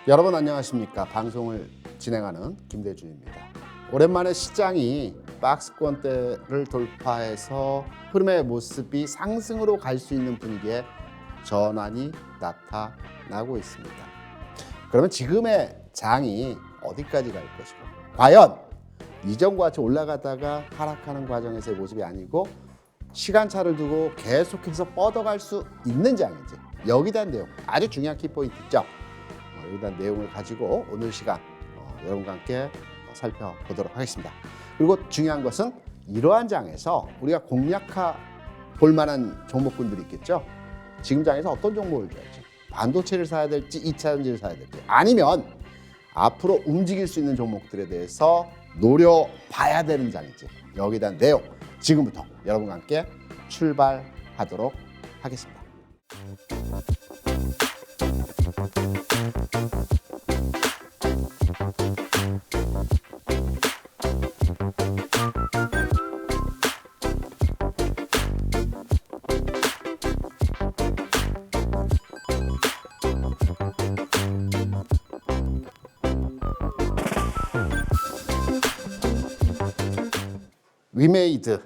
여러분 안녕하십니까? 방송을 진행하는 김대중입니다. 오랜만에 시장이 박스권대를 돌파해서 흐름의 모습이 상승으로 갈 수 있는 분위기에 전환이 나타나고 있습니다. 그러면 지금의 장이 어디까지 갈 것이고, 과연 이전과 같이 올라가다가 하락하는 과정에서의 모습이 아니고 시간차를 두고 계속해서 뻗어갈 수 있는 장인지, 여기에 대한 내용, 아주 중요한 키포인트 있죠. 여기에 대한 내용을 가지고 오늘 시간 여러분과 함께 살펴보도록 하겠습니다. 그리고 중요한 것은 이러한 장에서 우리가 공략해 볼 만한 종목군들이 있겠죠. 지금 장에서 어떤 종목을 줘야지, 반도체를 사야 될지 2차전지를 사야 될지, 아니면 앞으로 움직일 수 있는 종목들에 대해서 노려봐야 되는 장인지, 여기에 대한 내용 지금부터 여러분과 함께 출발하도록 하겠습니다. 위메이드,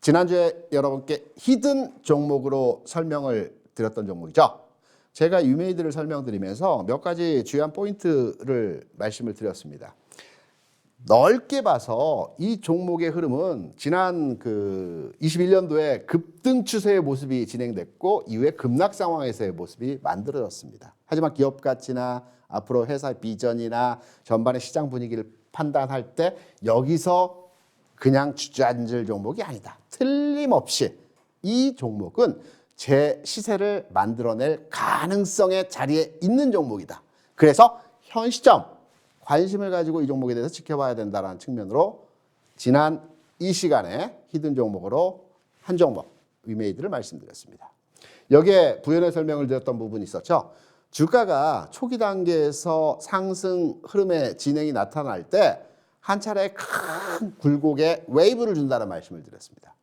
지난주에 여러분께 히든 종목으로 설명을 드렸던 종목이죠. 제가 위메이드를 설명드리면서 몇 가지 주요한 포인트를 말씀을 드렸습니다. 넓게 봐서 이 종목의 흐름은 지난 21년도에 급등 추세의 모습이 진행됐고 이후에 급락 상황에서의 모습이 만들어졌습니다. 하지만 기업 가치나 앞으로 회사 비전이나 전반의 시장 분위기를 판단할 때 여기서 그냥 주저앉을 종목이 아니다. 틀림없이 이 종목은 제 시세를 만들어낼 가능성의 자리에 있는 종목이다. 그래서 현 시점 관심을 가지고 이 종목에 대해서 지켜봐야 된다는 측면으로 지난 이 시간에 히든 종목으로 한 종목, 위메이드를 말씀드렸습니다. 여기에 부연의 설명을 드렸던 부분이 있었죠. 주가가 초기 단계에서 상승 흐름의 진행이 나타날 때 한 차례 큰 굴곡에 웨이브를 준다는 말씀을 드렸습니다.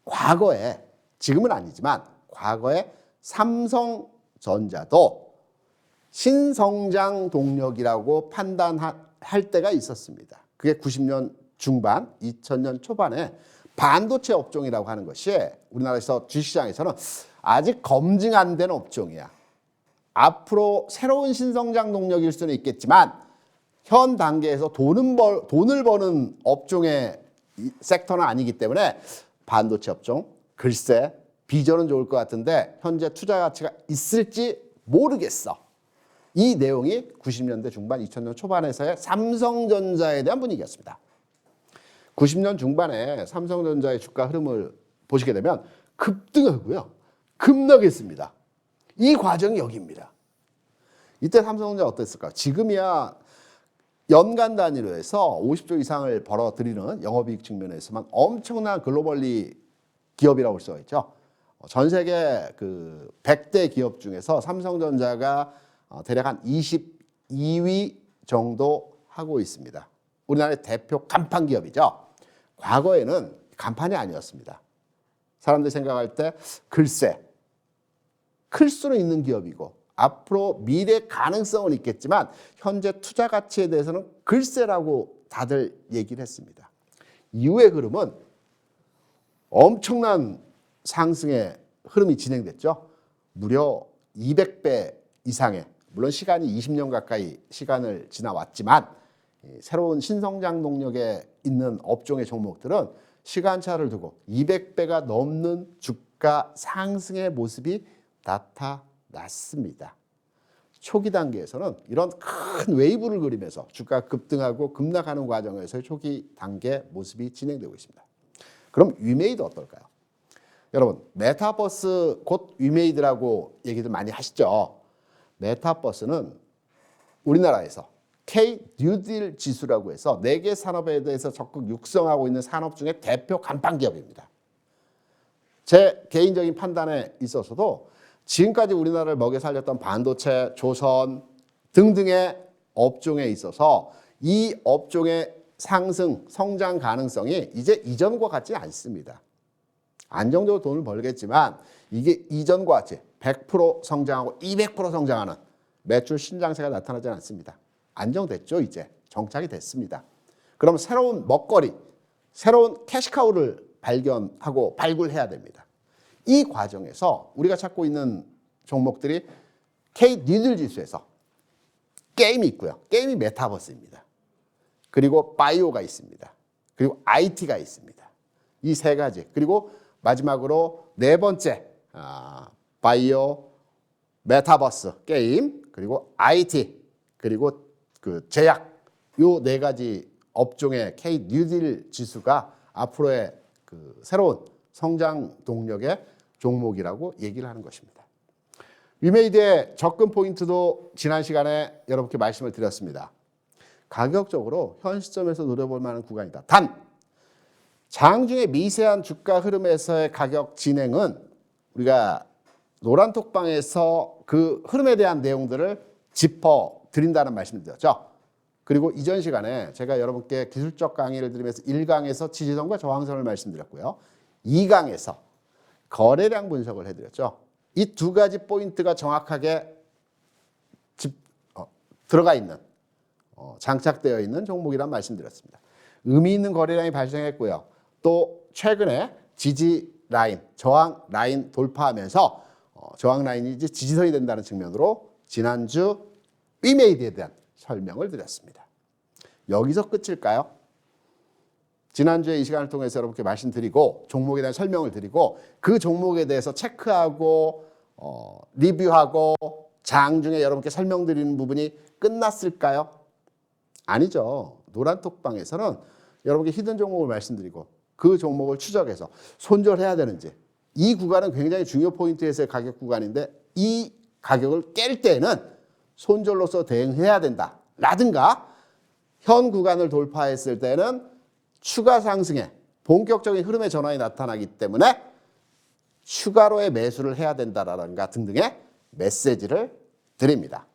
과거에, 지금은 아니지만 과거에 삼성전자도 신성장 동력이라고 판단할 때가 있었습니다. 그게 90년 중반, 2000년 초반에 반도체 업종이라고 하는 것이 우리나라에서 주식시장에서는 아직 검증 안 된 업종이야. 앞으로 새로운 신성장 동력일 수는 있겠지만 현 단계에서 돈을 버는 업종의 섹터는 아니기 때문에 반도체 업종, 글쎄 비전은 좋을 것 같은데 현재 투자 가치가 있을지 모르겠어. 이 내용이 90년대 중반, 2000년 초반에서의 삼성전자에 대한 분위기였습니다. 90년 중반에 삼성전자의 주가 흐름을 보시게 되면 급등하고요, 급락했습니다. 이 과정이 여기입니다. 이때 삼성전자 어땠을까요? 지금이야 연간 단위로 해서 50조 이상을 벌어들이는 영업이익 측면에서만 엄청난 글로벌리 기업이라고 볼 수가 있죠. 전 세계 100대 기업 중에서 삼성전자가 대략 한 22위 정도 하고 있습니다. 우리나라의 대표 간판 기업이죠. 과거에는 간판이 아니었습니다. 사람들이 생각할 때 글쎄 클 수는 있는 기업이고 앞으로 미래 가능성은 있겠지만 현재 투자 가치에 대해서는 글쎄라고 다들 얘기를 했습니다. 이후의 흐름은 엄청난 상승의 흐름이 진행됐죠. 무려 200배 이상의, 물론 시간이 20년 가까이 시간을 지나왔지만 새로운 신성장 동력에 있는 업종의 종목들은 시간차를 두고 200배가 넘는 주가 상승의 모습이 나타났습니다. 초기 단계에서는 이런 큰 웨이브를 그리면서 주가가 급등하고 급락하는 과정에서의 초기 단계 모습이 진행되고 있습니다. 그럼 위메이드 어떨까요? 여러분, 메타버스 곧 위메이드라고 얘기들 많이 하시죠. 메타버스는 우리나라에서 K 뉴딜 지수라고 해서 4개 산업에 대해서 적극 육성하고 있는 산업 중에 대표 간판 기업입니다. 제 개인적인 판단에 있어서도 지금까지 우리나라를 먹여 살렸던 반도체, 조선 등등의 업종에 있어서 이 업종의 상승, 성장 가능성이 이제 이전과 같지 않습니다. 안정적으로 돈을 벌겠지만 이게 이전과 같이 100% 성장하고 200% 성장하는 매출 신장세가 나타나지 않습니다. 안정됐죠. 이제 정착이 됐습니다. 그럼 새로운 먹거리, 새로운 캐시카우를 발견하고 발굴해야 됩니다. 이 과정에서 우리가 찾고 있는 종목들이 K-니들 지수에서 게임이 있고요. 게임이 메타버스입니다. 그리고 바이오가 있습니다. 그리고 IT가 있습니다. 이 세 가지. 그리고 마지막으로 네 번째 바이오, 메타버스, 게임, 그리고 IT, 그리고 그 제약, 요 네 가지 업종의 K-뉴딜 지수가 앞으로의 그 새로운 성장 동력의 종목이라고 얘기를 하는 것입니다. 위메이드의 접근 포인트도 지난 시간에 여러분께 말씀을 드렸습니다. 가격적으로 현 시점에서 노려볼 만한 구간이다. 단, 장중의 미세한 주가 흐름에서의 가격 진행은 우리가 노란톡방에서 그 흐름에 대한 내용들을 짚어드린다는 말씀을 드렸죠. 그리고 이전 시간에 제가 여러분께 기술적 강의를 드리면서 1강에서 지지선과 저항선을 말씀드렸고요. 2강에서 거래량 분석을 해드렸죠. 이 두 가지 포인트가 정확하게 들어가 있는, 장착되어 있는 종목이란 말씀드렸습니다. 의미 있는 거래량이 발생했고요. 또 최근에 지지 라인, 저항 라인 돌파하면서 저항 라인이 이제 지지선이 된다는 측면으로 지난주 위메이드에 대한 설명을 드렸습니다. 여기서 끝일까요? 지난주에 이 시간을 통해서 여러분께 말씀드리고 종목에 대한 설명을 드리고 그 종목에 대해서 체크하고 리뷰하고 장중에 여러분께 설명드리는 부분이 끝났을까요? 아니죠. 노란톡방에서는 여러분께 히든 종목을 말씀드리고 그 종목을 추적해서 손절해야 되는지, 이 구간은 굉장히 중요 포인트에서의 가격 구간인데 이 가격을 깰 때는 손절로서 대응해야 된다 라든가, 현 구간을 돌파했을 때는 추가 상승의 본격적인 흐름의 전환이 나타나기 때문에 추가로의 매수를 해야 된다라든가 등등의 메시지를 드립니다.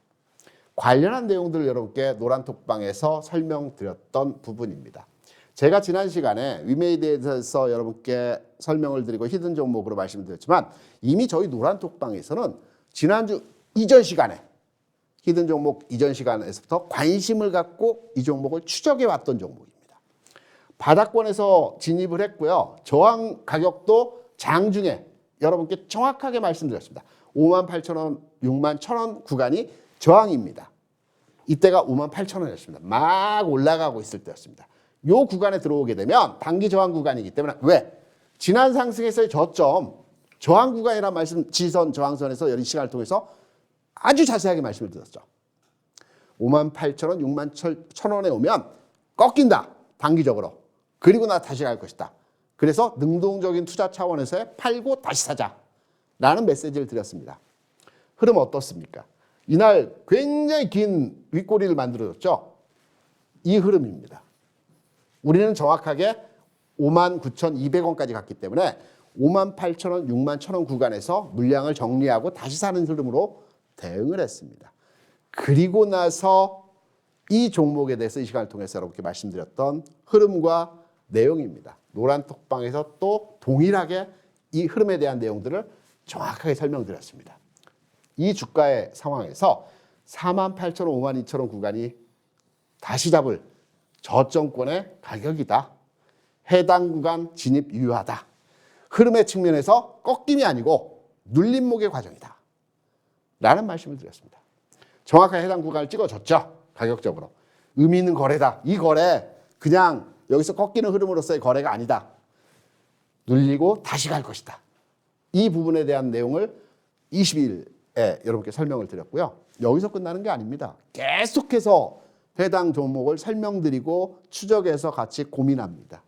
관련한 내용들을 여러분께 노란톡방에서 설명드렸던 부분입니다. 제가 지난 시간에 위메이드에 대해서 여러분께 설명을 드리고 히든 종목으로 말씀드렸지만 이미 저희 노란톡방에서는 지난주 이전 시간에 히든 종목 이전 시간에서부터 관심을 갖고 이 종목을 추적해 왔던 종목입니다. 바닥권에서 진입을 했고요. 저항 가격도 장중에 여러분께 정확하게 말씀드렸습니다. 58,000원, 61,000원 구간이 저항입니다. 이때가 58,000원이었습니다. 막 올라가고 있을 때였습니다. 이 구간에 들어오게 되면 단기 저항 구간이기 때문에, 왜? 지난 상승에서의 저점, 저항 구간이라는 말씀, 지선, 저항선에서 이 시간을 통해서 아주 자세하게 말씀을 드렸죠. 58,000원, 61,000원에 오면 꺾인다, 단기적으로. 그리고 나 다시 갈 것이다. 그래서 능동적인 투자 차원에서의 팔고 다시 사자 라는 메시지를 드렸습니다. 흐름 어떻습니까? 이날 굉장히 긴 윗꼬리를 만들어줬죠. 이 흐름입니다. 우리는 정확하게 59,200원까지 갔기 때문에 58,000원, 61,000원 구간에서 물량을 정리하고 다시 사는 흐름으로 대응을 했습니다. 그리고 나서 이 종목에 대해서 이 시간을 통해서 여러분께 말씀드렸던 흐름과 내용입니다. 노란톡방에서 또 동일하게 이 흐름에 대한 내용들을 정확하게 설명드렸습니다. 이 주가의 상황에서 48,000원, 52,000원 구간이 다시 잡을 저점권의 가격이다. 해당 구간 진입 유효하다. 흐름의 측면에서 꺾임이 아니고 눌림목의 과정이다 라는 말씀을 드렸습니다. 정확하게 해당 구간을 찍어줬죠. 가격적으로. 의미 있는 거래다. 이 거래 그냥 여기서 꺾이는 흐름으로서의 거래가 아니다. 눌리고 다시 갈 것이다. 이 부분에 대한 내용을 20일에 여러분께 설명을 드렸고요. 여기서 끝나는 게 아닙니다. 계속해서 해당 종목을 설명드리고 추적해서 같이 고민합니다.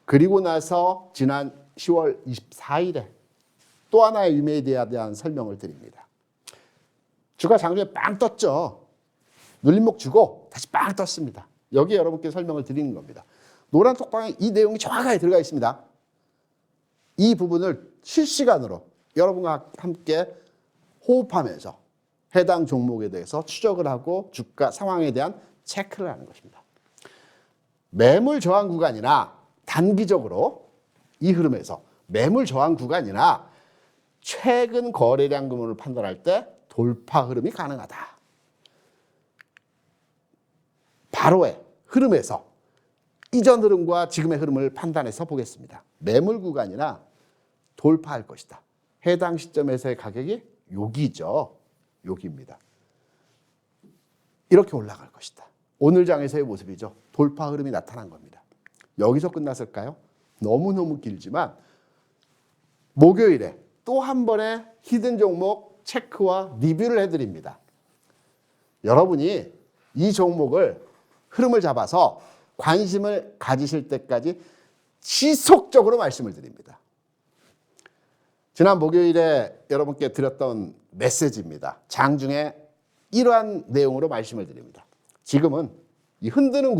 그리고 나서 지난 10월 24일에 또 하나의 위메이드에 대한 설명을 드립니다. 주가 장중에 빵 떴죠. 눌림목 주고 다시 빵 떴습니다. 여기에 여러분께 설명을 드리는 겁니다. 노란톡방에 이 내용이 정확하게 들어가 있습니다. 이 부분을 실시간으로 여러분과 함께 호흡하면서 해당 종목에 대해서 추적을 하고 주가 상황에 대한 체크를 하는 것입니다. 매물 저항 구간이나 단기적으로 이 흐름에서 매물 저항 구간이나 최근 거래량 규모를 판단할 때 돌파 흐름이 가능하다 과로의 흐름에서 이전 흐름과 지금의 흐름을 판단해서 보겠습니다. 매물 구간이나 돌파할 것이다. 해당 시점에서의 가격이 여기죠. 여기입니다. 이렇게 올라갈 것이다. 오늘 장에서의 모습이죠. 돌파 흐름이 나타난 겁니다. 여기서 끝났을까요? 너무너무 길지만 목요일에 또 한 번의 히든 종목 체크와 리뷰를 해드립니다. 여러분이 이 종목을 흐름을 잡아서 관심을 가지실 때까지 지속적으로 말씀을 드립니다. 지난 목요일에 여러분께 드렸던 메시지입니다. 장중에 이러한 내용으로 말씀을 드립니다. 지금은 이 흔드는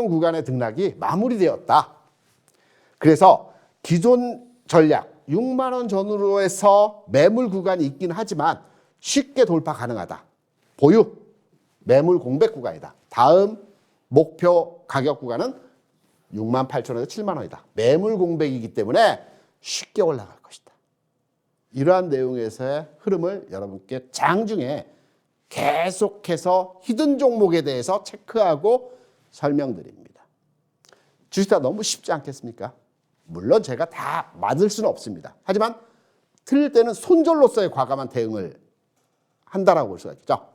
구간의 등락이 마무리되었다. 그래서 기존 전략 6만 원 전후로 해서 매물 구간이 있긴 하지만 쉽게 돌파 가능하다. 보유, 매물 공백 구간이다. 다음 목표 가격 구간은 6만 8천 원에서 7만 원이다. 매물 공백이기 때문에 쉽게 올라갈 것이다. 이러한 내용에서의 흐름을 여러분께 장중에 계속해서 히든 종목에 대해서 체크하고 설명드립니다. 주식투자 너무 쉽지 않겠습니까? 물론 제가 다 맞을 수는 없습니다. 하지만 틀릴 때는 손절로서의 과감한 대응을 한다라고 볼 수가 있죠.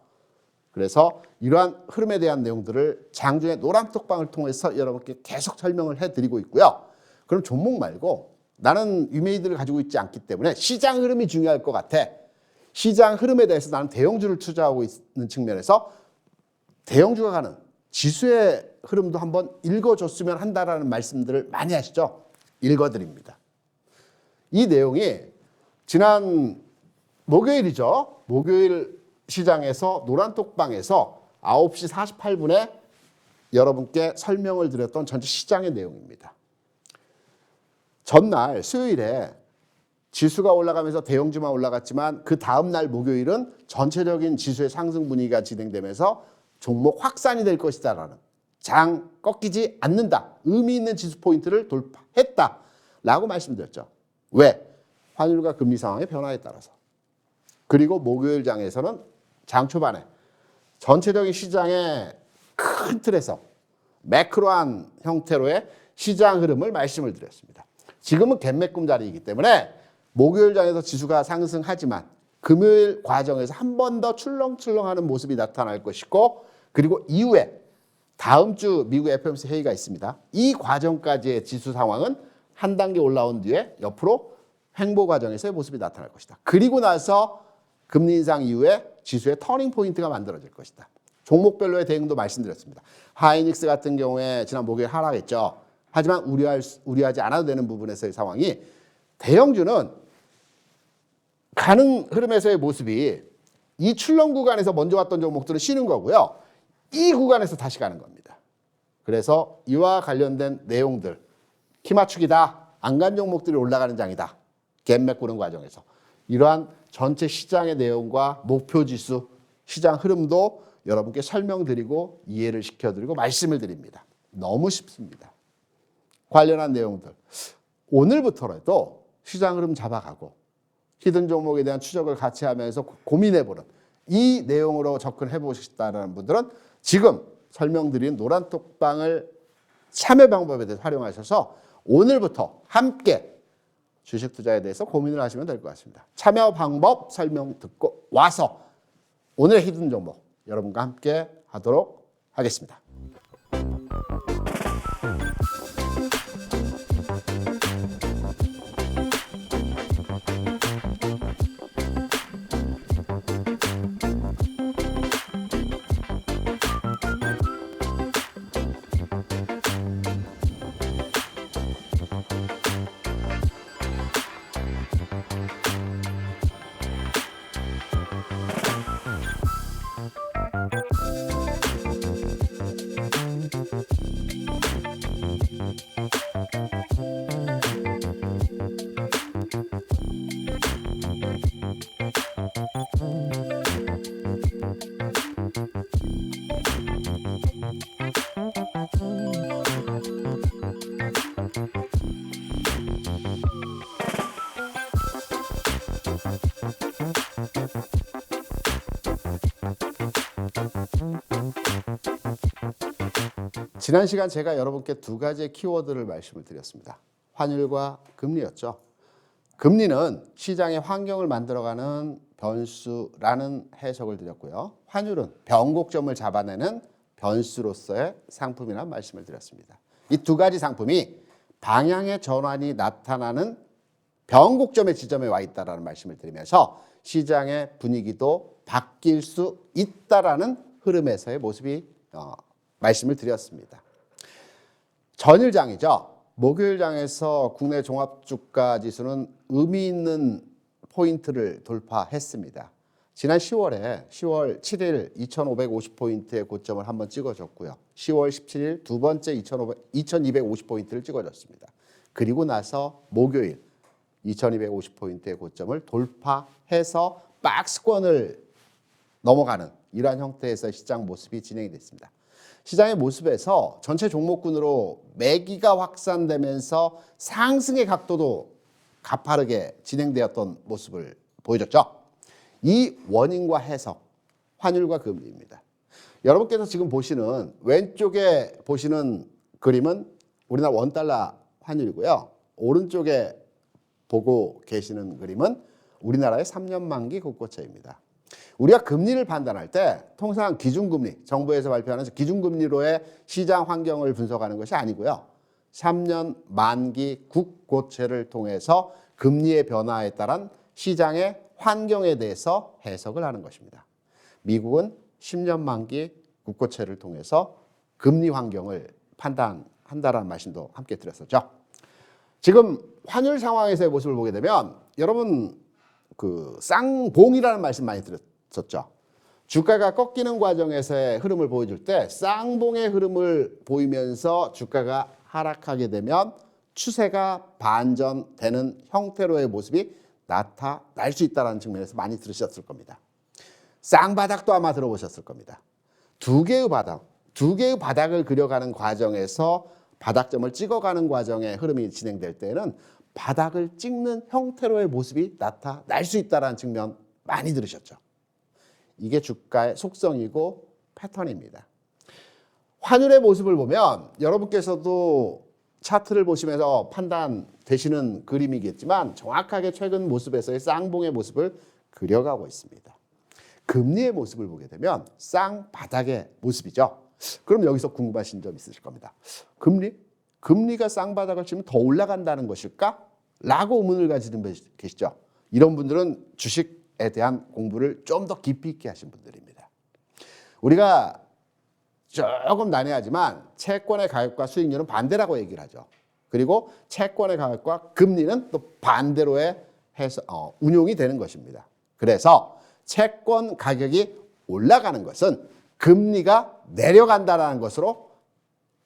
그래서 이러한 흐름에 대한 내용들을 장중에 노란톡방을 통해서 여러분께 계속 설명을 해드리고 있고요. 그럼 종목 말고 나는 유메이드를 가지고 있지 않기 때문에 시장 흐름이 중요할 것 같아. 시장 흐름에 대해서 나는 대형주를 투자하고 있는 측면에서 대형주가 가는 지수의 흐름도 한번 읽어줬으면 한다라는 말씀들을 많이 하시죠. 읽어드립니다. 이 내용이 지난 목요일이죠. 목요일 시장에서 노란톡방에서 9시 48분에 여러분께 설명을 드렸던 전체 시장의 내용입니다. 전날 수요일에 지수가 올라가면서 대형주만 올라갔지만 그 다음날 목요일은 전체적인 지수의 상승 분위기가 진행되면서 종목 확산이 될 것이다라는 장 꺾이지 않는다. 의미 있는 지수 포인트를 돌파했다라고 말씀드렸죠. 왜? 환율과 금리 상황의 변화에 따라서. 그리고 목요일 장에서는 장 초반에 전체적인 시장의 큰 틀에서 매크로한 형태로의 시장 흐름을 말씀을 드렸습니다. 지금은 갭매꿈 자리이기 때문에 목요일 장에서 지수가 상승하지만 금요일 과정에서 한 번 더 출렁출렁하는 모습이 나타날 것이고 그리고 이후에 다음 주 미국 FOMC 회의가 있습니다. 이 과정까지의 지수 상황은 한 단계 올라온 뒤에 옆으로 횡보 과정에서의 모습이 나타날 것이다. 그리고 나서 금리 인상 이후에 지수의 터닝 포인트가 만들어질 것이다. 종목별로의 대응도 말씀드렸습니다. 하이닉스 같은 경우에 지난 목요일 하락했죠. 하지만 우려하지 않아도 되는 부분에서의 상황이 대형주는 가는 흐름에서의 모습이 이 출렁 구간에서 먼저 왔던 종목들은 쉬는 거고요. 이 구간에서 다시 가는 겁니다. 그래서 이와 관련된 내용들, 키 맞추기다, 안 간 종목들이 올라가는 장이다. 갭 메꾸는 과정에서. 이러한 전체 시장의 내용과 목표 지수, 시장 흐름도 여러분께 설명드리고 이해를 시켜드리고 말씀을 드립니다. 너무 쉽습니다. 관련한 내용들. 오늘부터라도 시장 흐름 잡아가고 히든 종목에 대한 추적을 같이 하면서 고민해보는 이 내용으로 접근해보고 싶다는 분들은 지금 설명드린 노란톡방을 참여 방법에 대해서 활용하셔서 오늘부터 함께 주식 투자에 대해서 고민을 하시면 될 것 같습니다. 참여 방법 설명 듣고 와서 오늘의 히든 종목 여러분과 함께 하도록 하겠습니다. 지난 시간 제가 여러분께 두 가지의 키워드를 말씀을 드렸습니다. 환율과 금리였죠. 금리는 시장의 환경을 만들어가는 변수라는 해석을 드렸고요. 환율은 변곡점을 잡아내는 변수로서의 상품이라는 말씀을 드렸습니다. 이 두 가지 상품이 방향의 전환이 나타나는 변곡점의 지점에 와 있다는 말씀을 드리면서 시장의 분위기도 바뀔 수 있다라는 흐름에서의 모습이 말씀을 드렸습니다. 전일장이죠. 목요일장에서 국내 종합주가지수는 의미 있는 포인트를 돌파했습니다. 지난 10월 7일 2550포인트의 고점을 한번 찍어줬고요. 10월 17일 두 번째 2250포인트를 찍어줬습니다. 그리고 나서 목요일 2250포인트의 고점을 돌파해서 박스권을 넘어가는 이러한 형태에서 시장 모습이 진행이 됐습니다. 시장의 모습에서 전체 종목군으로 매기가 확산되면서 상승의 각도도 가파르게 진행되었던 모습을 보여줬죠. 이 원인과 해석, 환율과 금리입니다. 여러분께서 지금 보시는 왼쪽에 보시는 그림은 우리나라 원달러 환율이고요. 오른쪽에 보고 계시는 그림은 우리나라의 3년 만기 국고채입니다. 우리가 금리를 판단할 때 통상 기준금리, 정부에서 발표하는 기준금리로의 시장 환경을 분석하는 것이 아니고요. 3년 만기 국고채를 통해서 금리의 변화에 따른 시장의 환경에 대해서 해석을 하는 것입니다. 미국은 10년 만기 국고채를 통해서 금리 환경을 판단한다는 말씀도 함께 드렸었죠. 지금 환율 상황에서의 모습을 보게 되면 여러분 그 쌍봉이라는 말씀 많이 들었었죠. 주가가 꺾이는 과정에서의 흐름을 보여줄 때 쌍봉의 흐름을 보이면서 주가가 하락하게 되면 추세가 반전되는 형태로의 모습이 나타날 수 있다는 측면에서 많이 들으셨을 겁니다. 쌍바닥도 아마 들어보셨을 겁니다. 두 개의 바닥을 그려가는 과정에서 바닥점을 찍어가는 과정의 흐름이 진행될 때는 바닥을 찍는 형태로의 모습이 나타날 수 있다는 측면 많이 들으셨죠. 이게 주가의 속성이고 패턴입니다. 환율의 모습을 보면 여러분께서도 차트를 보시면서 판단되시는 그림이겠지만 정확하게 최근 모습에서의 쌍봉의 모습을 그려가고 있습니다. 금리의 모습을 보게 되면 쌍바닥의 모습이죠. 그럼 여기서 궁금하신 점 있으실 겁니다. 금리가 쌍바닥을 치면 더 올라간다는 것일까? 라고 의문을 가지는 분 계시죠. 이런 분들은 주식에 대한 공부를 좀 더 깊이 있게 하신 분들입니다. 우리가 조금 난해하지만 채권의 가격과 수익률은 반대라고 얘기를 하죠. 그리고 채권의 가격과 금리는 또 반대로의 운용이 되는 것입니다. 그래서 채권 가격이 올라가는 것은 금리가 내려간다는 것으로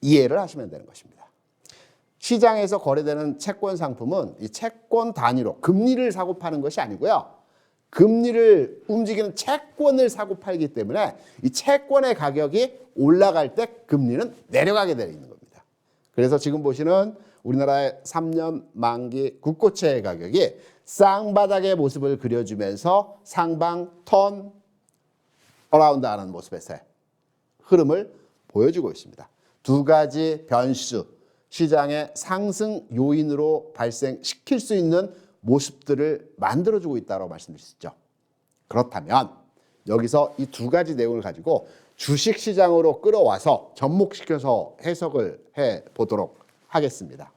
이해를 하시면 되는 것입니다. 시장에서 거래되는 채권 상품은 이 채권 단위로 금리를 사고 파는 것이 아니고요. 금리를 움직이는 채권을 사고 팔기 때문에 이 채권의 가격이 올라갈 때 금리는 내려가게 되어 있는 겁니다. 그래서 지금 보시는 우리나라의 3년 만기 국고채의 가격이 쌍바닥의 모습을 그려주면서 상방 턴 어라운드 하는 모습에서의 흐름을 보여주고 있습니다. 두 가지 변수, 시장의 상승 요인으로 발생시킬 수 있는 모습들을 만들어주고 있다고 말씀드렸죠. 그렇다면 여기서 이 두 가지 내용을 가지고 주식시장으로 끌어와서 접목시켜서 해석을 해보도록 하겠습니다.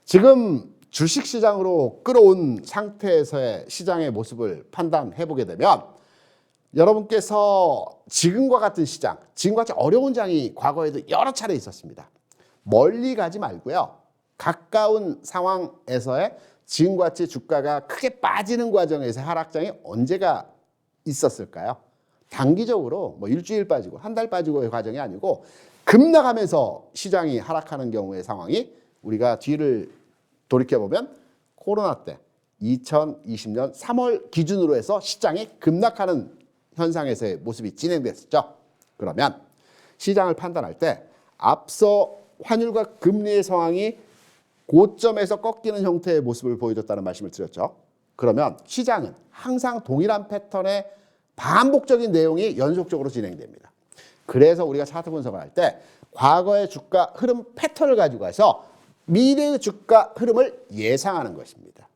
지금 주식시장으로 끌어온 상태에서의 시장의 모습을 판단해보게 되면 여러분께서 지금과 같은 시장, 지금과 같이 어려운 장이 과거에도 여러 차례 있었습니다. 멀리 가지 말고요. 가까운 상황에서의 지금과 같이 주가가 크게 빠지는 과정에서 하락장이 언제가 있었을까요? 단기적으로 뭐 일주일 빠지고 한 달 빠지고의 과정이 아니고 급락하면서 시장이 하락하는 경우의 상황이 우리가 뒤를 돌이켜보면 코로나 때 2020년 3월 기준으로 해서 시장이 급락하는 현상에서의 모습이 진행됐었죠. 그러면 시장을 판단할 때 앞서 환율과 금리의 상황이 고점에서 꺾이는 형태의 모습을 보여줬다는 말씀을 드렸죠. 그러면 시장은 항상 동일한 패턴의 반복적인 내용이 연속적으로 진행됩니다. 그래서 우리가 차트 분석을 할 때 과거의 주가 흐름 패턴을 가지고 가서 미래의 주가 흐름을 예상하는 것입니다.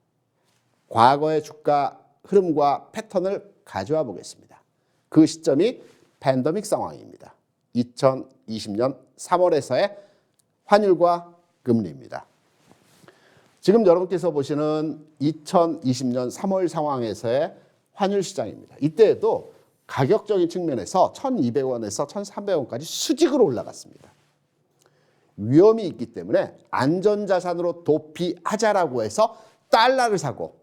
과거의 주가 흐름과 패턴을 가져와 보겠습니다. 그 시점이 팬데믹 상황입니다. 2020년 3월에서의 환율과 금리입니다. 지금 여러분께서 보시는 2020년 3월 상황에서의 환율 시장입니다. 이때에도 가격적인 측면에서 1,200원에서 1,300원까지 수직으로 올라갔습니다. 위험이 있기 때문에 안전자산으로 도피하자라고 해서 달러를 사고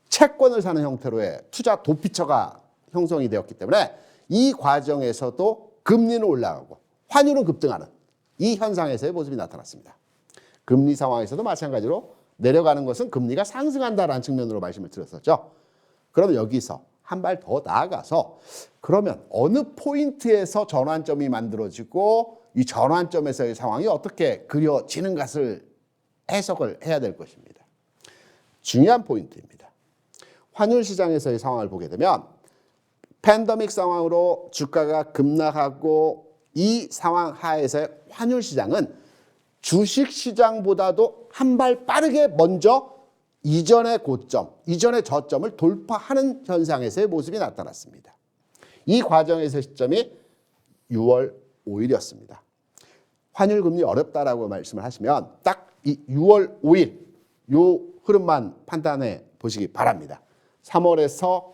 채권을 사는 형태로의 투자 도피처가 형성이 되었기 때문에 이 과정에서도 금리는 올라가고 환율은 급등하는 이 현상에서의 모습이 나타났습니다. 금리 상황에서도 마찬가지로 내려가는 것은 금리가 상승한다라는 측면으로 말씀을 드렸었죠. 그러면 여기서 한 발 더 나아가서 그러면 어느 포인트에서 전환점이 만들어지고 이 전환점에서의 상황이 어떻게 그려지는 것을 해석을 해야 될 것입니다. 중요한 포인트입니다. 환율 시장에서의 상황을 보게 되면 팬데믹 상황으로 주가가 급락하고 이 상황 하에서의 환율 시장은 주식 시장보다도 한 발 빠르게 먼저 이전의 고점, 이전의 저점을 돌파하는 현상에서의 모습이 나타났습니다. 이 과정에서의 시점이 6월 5일이었습니다. 환율 금리 어렵다라고 말씀을 하시면 딱 이 6월 5일 요 흐름만 판단해 보시기 바랍니다. 3월에서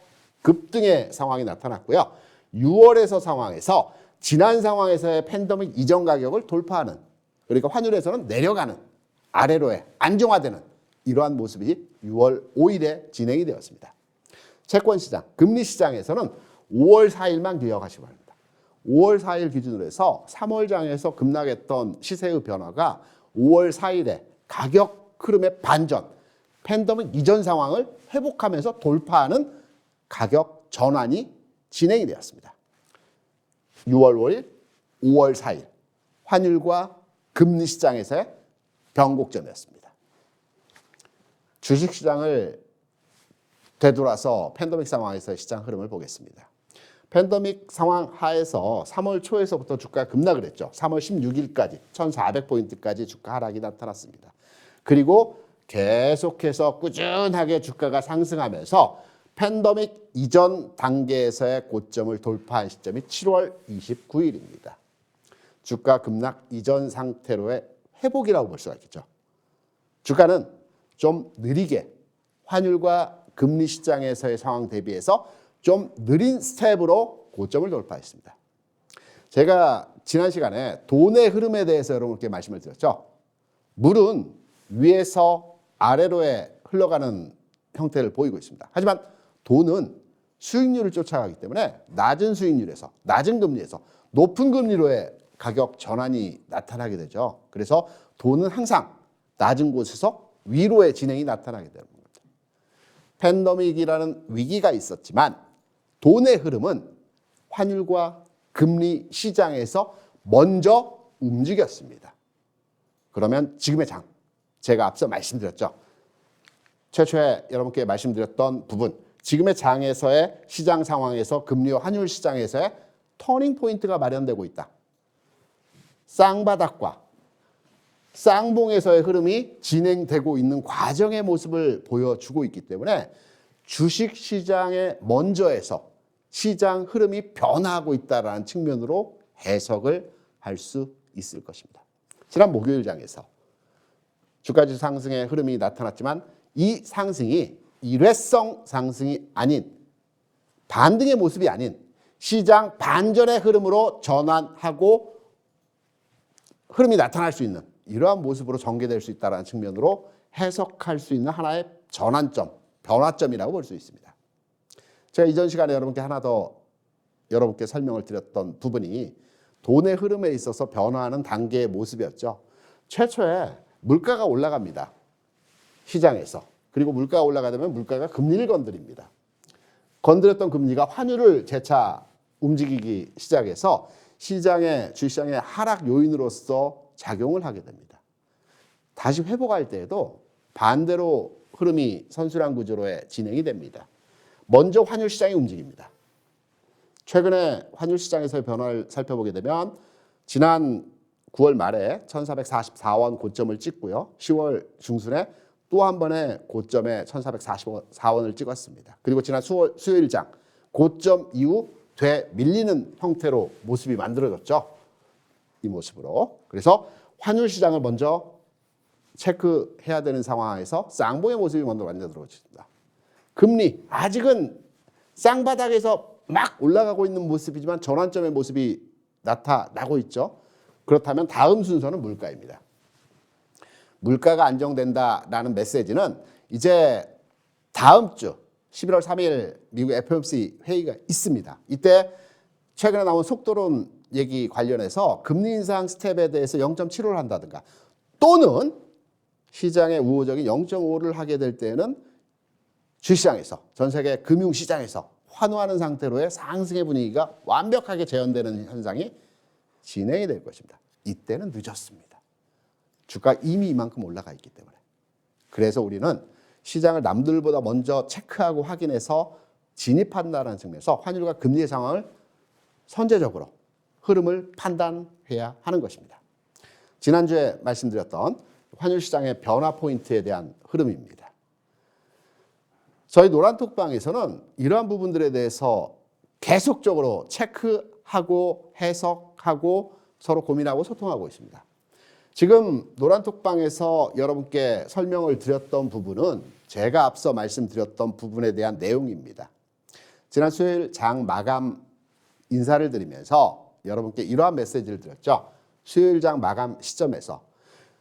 급등의 상황이 나타났고요. 6월에서 상황에서 지난 상황에서의 팬데믹 이전 가격을 돌파하는, 그러니까 환율에서는 내려가는, 아래로의 안정화되는 이러한 모습이 6월 5일에 진행이 되었습니다. 채권시장, 금리시장에서는 5월 4일만 기억하시기 바랍니다. 5월 4일 기준으로 해서 3월장에서 급락했던 시세의 변화가 5월 4일에 가격 흐름의 반전, 팬데믹 이전 상황을 회복하면서 돌파하는 가격 전환이 진행이 되었습니다. 6월 5일, 5월 4일 환율과 금리시장에서의 변곡점이었습니다. 주식시장을 되돌아서 팬데믹 상황에서의 시장 흐름을 보겠습니다. 팬데믹 상황 하에서 3월 초에서부터 주가가 급락을 했죠. 3월 16일까지 1,400포인트까지 주가 하락이 나타났습니다. 그리고 계속해서 꾸준하게 주가가 상승하면서 팬데믹 이전 단계에서의 고점을 돌파한 시점이 7월 29일입니다. 주가 급락 이전 상태로의 회복이라고 볼 수가 있겠죠. 주가는 좀 느리게 환율과 금리 시장에서의 상황 대비해서 좀 느린 스텝으로 고점을 돌파했습니다. 제가 지난 시간에 돈의 흐름에 대해서 여러분께 말씀을 드렸죠. 물은 위에서 아래로에 흘러가는 형태를 보이고 있습니다. 하지만 돈은 수익률을 쫓아가기 때문에 낮은 수익률에서, 낮은 금리에서 높은 금리로의 가격 전환이 나타나게 되죠. 그래서 돈은 항상 낮은 곳에서 위로의 진행이 나타나게 되는 겁니다. 팬데믹이라는 위기가 있었지만 돈의 흐름은 환율과 금리 시장에서 먼저 움직였습니다. 그러면 지금의 장, 제가 앞서 말씀드렸죠. 최초에 여러분께 말씀드렸던 부분, 지금의 장에서의 시장 상황에서 금리와 환율 시장에서의 터닝 포인트가 마련되고 있다. 쌍바닥과 쌍봉에서의 흐름이 진행되고 있는 과정의 모습을 보여주고 있기 때문에 주식시장의 먼저에서 시장 흐름이 변화하고 있다는 측면으로 해석을 할 수 있을 것입니다. 지난 목요일장에서 주가지수 상승의 흐름이 나타났지만 이 상승이 일회성 상승이 아닌, 반등의 모습이 아닌 시장 반전의 흐름으로 전환하고 흐름이 나타날 수 있는 이러한 모습으로 전개될 수 있다는 측면으로 해석할 수 있는 하나의 전환점, 변화점이라고 볼 수 있습니다. 제가 이전 시간에 여러분께 하나 더 여러분께 설명을 드렸던 부분이 돈의 흐름에 있어서 변화하는 단계의 모습이었죠. 최초에 물가가 올라갑니다. 시장에서. 그리고 물가가 올라가면 물가가 금리를 건드립니다. 건드렸던 금리가 환율을 재차 움직이기 시작해서 시장의 주식시장의 하락 요인으로서 작용을 하게 됩니다. 다시 회복할 때에도 반대로 흐름이 선순환 구조로의 진행이 됩니다. 먼저 환율 시장이 움직입니다. 최근에 환율 시장에서의 변화를 살펴보게 되면 지난 9월 말에 1444원 고점을 찍고요. 10월 중순에 또 한 번의 고점에 1444원을 찍었습니다. 그리고 지난 수요일장 고점 이후 되밀리는 형태로 모습이 만들어졌죠. 이 모습으로. 그래서 환율 시장을 먼저 체크해야 되는 상황에서 쌍봉의 모습이 먼저 만들어졌습니다. 금리 아직은 쌍바닥에서 막 올라가고 있는 모습이지만 전환점의 모습이 나타나고 있죠. 그렇다면 다음 순서는 물가입니다. 물가가 안정된다라는 메시지는 이제 다음 주 11월 3일 미국 FOMC 회의가 있습니다. 이때 최근에 나온 속도론 얘기 관련해서 금리 인상 스텝에 대해서 0.75를 한다든가 또는 시장의 우호적인 0.5를 하게 될 때는 주시장에서 전 세계 금융시장에서 환호하는 상태로의 상승의 분위기가 완벽하게 재현되는 현상이 진행이 될 것입니다. 이때는 늦었습니다. 주가 이미 이만큼 올라가 있기 때문에. 그래서 우리는 시장을 남들보다 먼저 체크하고 확인해서 진입한다는 측면에서 환율과 금리의 상황을 선제적으로 흐름을 판단해야 하는 것입니다. 지난주에 말씀드렸던 환율 시장의 변화 포인트에 대한 흐름입니다. 저희 노란톡방에서는 이러한 부분들에 대해서 계속적으로 체크하고 해석하고 서로 고민하고 소통하고 있습니다. 지금 노란톡방에서 여러분께 설명을 드렸던 부분은 제가 앞서 말씀드렸던 부분에 대한 내용입니다. 지난 수요일 장 마감 인사를 드리면서 여러분께 이러한 메시지를 드렸죠. 수요일 장 마감 시점에서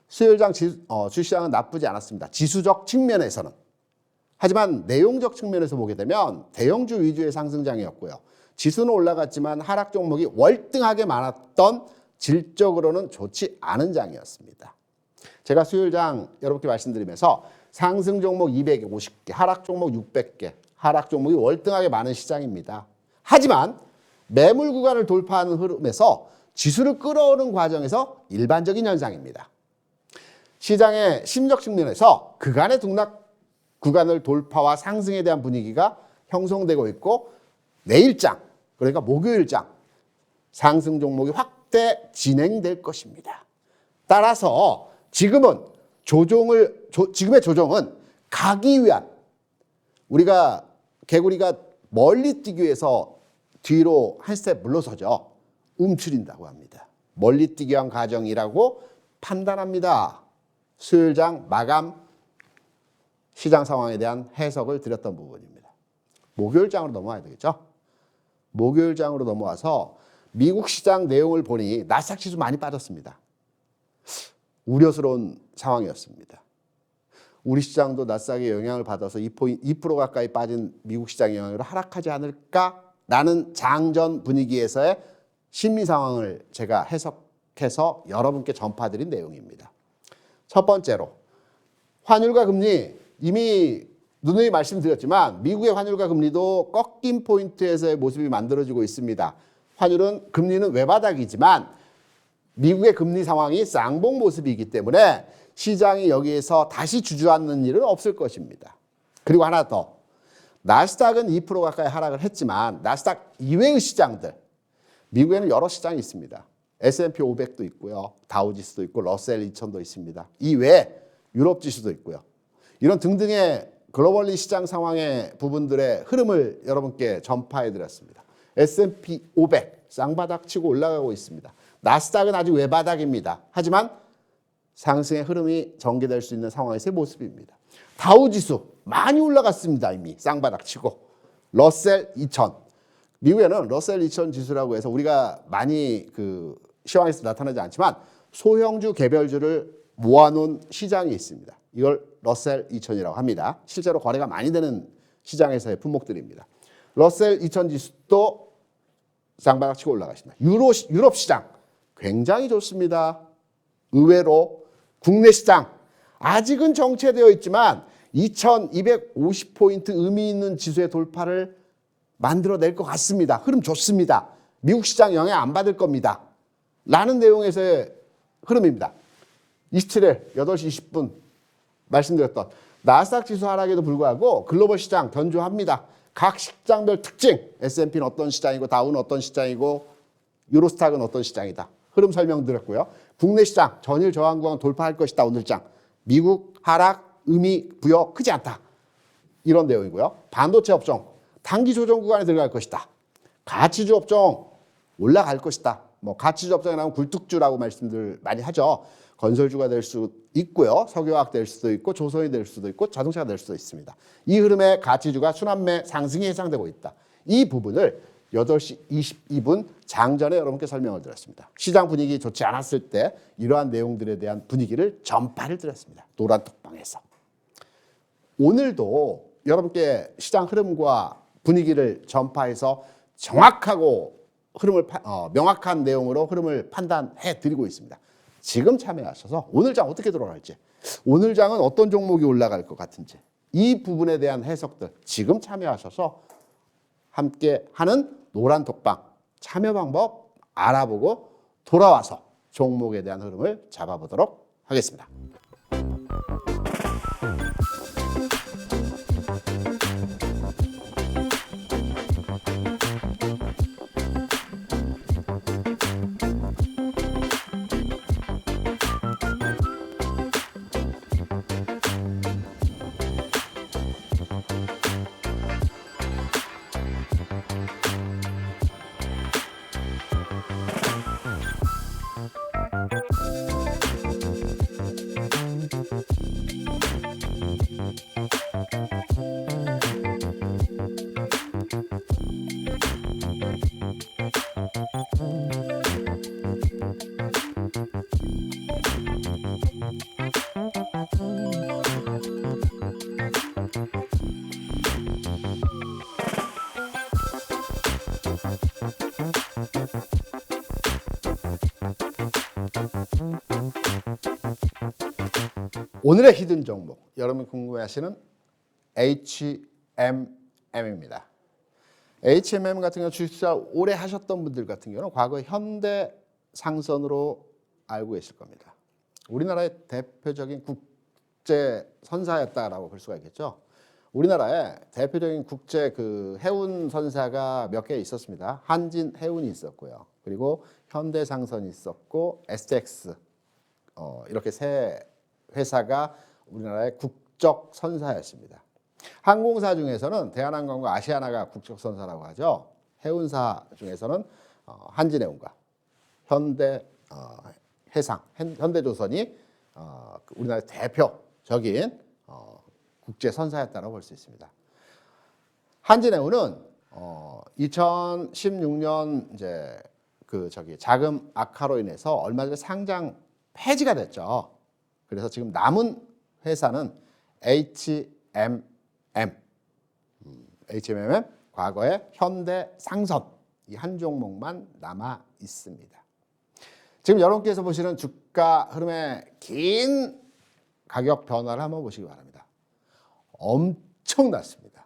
수요일 장 주시장은 나쁘지 않았습니다. 지수적 측면에서는. 하지만 내용적 측면에서 보게 되면 대형주 위주의 상승장이었고요. 지수는 올라갔지만 하락 종목이 월등하게 많았던 질적으로는 좋지 않은 장이었습니다. 제가 수요일장 여러분께 말씀드리면서 상승 종목 250개, 하락 종목 600개, 하락 종목이 월등하게 많은 시장입니다. 하지만 매물 구간을 돌파하는 흐름에서 지수를 끌어오는 과정에서 일반적인 현상입니다. 시장의 심적 측면에서 그간의 등락 구간을 돌파와 상승에 대한 분위기가 형성되고 있고 내일장, 그러니까 목요일장 상승 종목이 확대 진행될 것입니다. 따라서 지금의 조정은 가기 위한 개구리가 멀리 뛰기 위해서 뒤로 한 스텝 물러서죠. 움츠린다고 합니다. 멀리 뛰기 위한 과정이라고 판단합니다. 수요일장 마감 시장 상황에 대한 해석을 드렸던 부분입니다. 목요일장으로 넘어와야 되겠죠. 목요일장으로 넘어와서 미국 시장 내용을 보니 나스닥 지수 많이 빠졌습니다. 우려스러운 상황이었습니다. 우리 시장도 나스닥의 영향을 받아서 2% 가까이 빠진 미국 시장의 영향으로 하락하지 않을까라는 장전 분위기에서의 심리 상황을 제가 해석해서 여러분께 전파드린 내용입니다. 첫 번째로 환율과 금리 이미 누누이 말씀드렸지만 미국의 환율과 금리도 꺾인 포인트에서의 모습이 만들어지고 있습니다. 금리는 외바닥이지만 미국의 금리 상황이 쌍봉 모습이기 때문에 시장이 여기에서 다시 주저앉는 일은 없을 것입니다. 그리고 하나 더. 나스닥은 2% 가까이 하락을 했지만 나스닥 이외의 시장들, 미국에는 여러 시장이 있습니다. S&P 500도 있고요. 다우지수도 있고 러셀 2000도 있습니다. 이외에 유럽 지수도 있고요. 이런 등등의 글로벌리 시장 상황의 부분들의 흐름을 여러분께 전파해드렸습니다. S&P 500 쌍바닥 치고 올라가고 있습니다. 나스닥은 아직 외바닥입니다. 하지만 상승의 흐름이 전개될 수 있는 상황에서의 모습입니다. 다우지수 많이 올라갔습니다. 이미 쌍바닥 치고. 러셀 2000 미국에는 러셀 2000 지수라고 해서 우리가 많이 시황에서 나타나지 않지만 소형주 개별주를 모아놓은 시장이 있습니다. 이걸 러셀 2000이라고 합니다. 실제로 거래가 많이 되는 시장에서의 품목들입니다. 러셀 2000 지수도 쌍바닥 치고 올라가십니다. 유럽 시장 굉장히 좋습니다. 의외로 국내 시장 아직은 정체되어 있지만 2250포인트 의미 있는 지수의 돌파를 만들어낼 것 같습니다. 흐름 좋습니다. 미국 시장 영향 안 받을 겁니다. 라는 내용에서의 흐름입니다. 27일 8시 20분 말씀드렸던 나스닥 지수 하락에도 불구하고 글로벌 시장 견조합니다. 각 시장별 특징, S&P는 어떤 시장이고 다우는 어떤 시장이고 유로스탁은 어떤 시장이다. 흐름 설명드렸고요. 국내 시장 전일 저항 구간 돌파할 것이다. 오늘장 미국 하락 의미 부여 크지 않다. 이런 내용이고요. 반도체 업종 단기 조정 구간에 들어갈 것이다. 가치주 업종 올라갈 것이다. 뭐 가치주 업종에 나오면 굴뚝주라고 말씀들 많이 하죠. 건설주가 될 수 있고요. 석유화학 될 수도 있고 조선이 될 수도 있고 자동차가 될 수도 있습니다. 이 흐름에 가치주가 순환매 상승이 예상되고 있다. 이 부분을 8시 22분 장전에 여러분께 설명을 드렸습니다. 시장 분위기 좋지 않았을 때 이러한 내용들에 대한 분위기를 전파를 드렸습니다. 노란톡방에서. 오늘도 여러분께 시장 흐름과 분위기를 전파해서 정확하고 명확한 내용으로 흐름을 판단해 드리고 있습니다. 지금 참여하셔서 오늘 장 어떻게 돌아갈지, 오늘 장은 어떤 종목이 올라갈 것 같은지 이 부분에 대한 해석들 지금 참여하셔서 함께 하는 노란톡방 참여 방법 알아보고 돌아와서 종목에 대한 흐름을 잡아보도록 하겠습니다. 오늘의 히든 종목, 여러분 궁금해하시는 HMM입니다. HMM 같은 경우 주식 투자 오래 하셨던 분들 같은 경우는 과거 현대상선으로 알고 계실 겁니다. 우리나라의 대표적인 국제 선사였다라고 볼 수가 있겠죠. 우리나라에 대표적인 국제 해운 선사가 몇 개 있었습니다. 한진 해운이 있었고요. 그리고 현대상선이 있었고 STX 이렇게 세 회사가 우리나라의 국적 선사였습니다. 항공사 중에서는 대한항공과 아시아나가 국적 선사라고 하죠. 해운사 중에서는 한진해운과 현대해상, 현대조선이 우리나라의 대표적인 국제 선사였다고 볼 수 있습니다. 한진해운은 2016년 이제 자금 악화로 인해서 얼마 전에 상장 폐지가 됐죠. 그래서 지금 남은 회사는 HMM, 과거에 현대상선 이 한 종목만 남아 있습니다. 지금 여러분께서 보시는 주가 흐름의 긴 가격 변화를 한번 보시기 바랍니다. 엄청났습니다.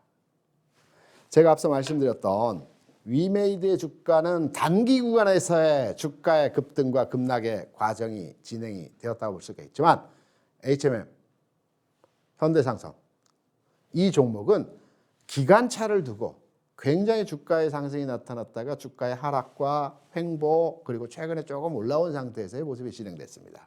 제가 앞서 말씀드렸던 위메이드의 주가는 단기 구간에서의 주가의 급등과 급락의 과정이 진행이 되었다고 볼 수가 있지만 HMM, 현대상선 이 종목은 기간차를 두고 굉장히 주가의 상승이 나타났다가 주가의 하락과 횡보 그리고 최근에 조금 올라온 상태에서의 모습이 진행됐습니다.